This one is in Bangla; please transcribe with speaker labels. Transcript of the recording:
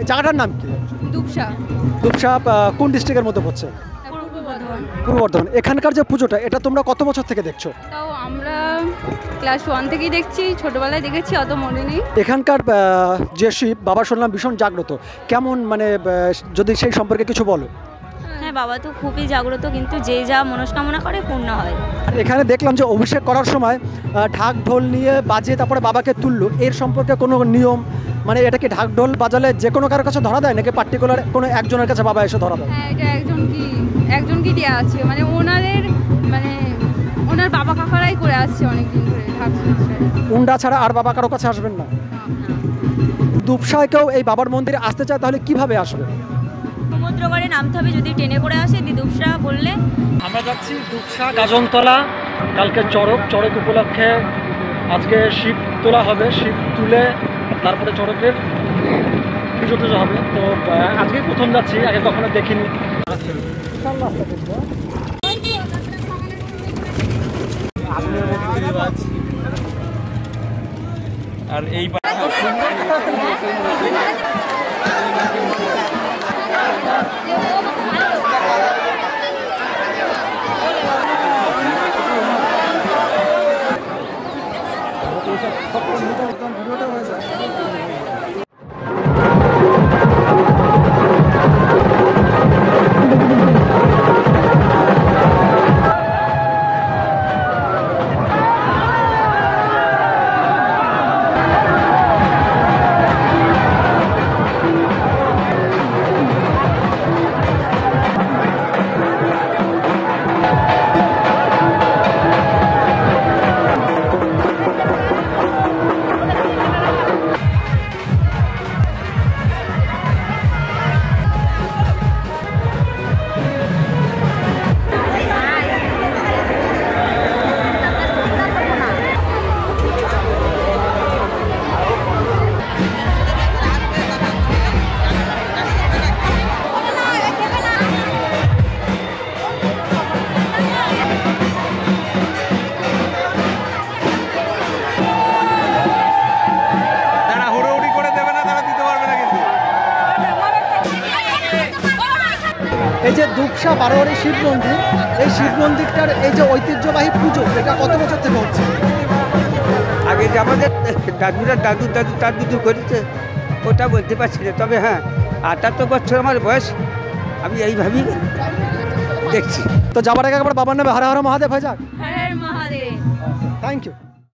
Speaker 1: জায়গাটার নাম কি?
Speaker 2: দুপসা।
Speaker 1: দুপসা কোন ডিস্ট্রিক্টের মধ্যে পড়ছে?
Speaker 2: পূর্ব বর্ধমান।
Speaker 1: পূর্ব বর্ধমান। এখানকার যে পুজোটা এটা তোমরা কত বছর থেকে দেখছো?
Speaker 2: তাও আমরা ক্লাস 1 থেকেই দেখছি, ছোটবেলায় দেখেছি, অত মনে নেই।
Speaker 1: এখানকার যে শিব বাবা শুনলাম ভীষণ জাগ্রত, কেমন মানে যদি সেই সম্পর্কে কিছু বলো।
Speaker 3: হ্যাঁ, বাবা তো খুবই জাগ্রত, কিন্তু যে যা মনস্কামনা করে পূর্ণ হয়।
Speaker 1: আর এখানে দেখলাম যে অভিষেক করার সময় ঢাক ঢোল নিয়ে বাজিয়ে তারপরে বাবাকে তুললো, এর সম্পর্কে কোনো নিয়ম মানে এটা কি ঢাক ঢোল বাজালে যে কোনো কারোর কাছে ধরা দেয় নাকি পার্টিকুলার কোনো একজনের কাছে বাবা এসে ধরা দেয়?
Speaker 2: হ্যাঁ, এটা একজনকে দেওয়া আছে, মানে ওনার বাবা কাকারাই করে আসছে অনেকদিন ধরে ঢাক।
Speaker 1: উন্ডা ছাড়া আর বাবা কারো কাছে আসবেন না। দুপসায় কেউ এই বাবার মন্দিরে আসতে চায় তাহলে কিভাবে আসবে?
Speaker 3: সমুদ্রগড়ে নামতে হবে, যদি ট্রেনে করে আসে দুপসা বললে। আমরা
Speaker 1: যাচ্ছি দুপসা গাজনতলা, কালকে চড়ক উপলক্ষে আজকে শিব তোলা হবে, শিব তুলে তারপরে চড়কের পুজো টুজো হবে। তো আজকে প্রথম যাচ্ছি, আগে কখনো দেখিনি।
Speaker 4: আর এই
Speaker 1: এই যে দুপসা বারোয়ারি শিব মন্দির, এই শিব মন্দিরটার এই যে ঐতিহ্যবাহী পুজো এটা কত বছর থেকে হচ্ছে?
Speaker 5: আগে যে আমাদের দাদুরা দাদু করেছে ওটা বলতে পারছি না, তবে হ্যাঁ 78 বছর আমার বয়স, আমি এইভাবেই দেখছি।
Speaker 1: তো যাবার আগে একবার বাবার নামে হর হর মহাদেব হয়ে যাক।
Speaker 2: হর হর মহাদেব।
Speaker 1: Thank you.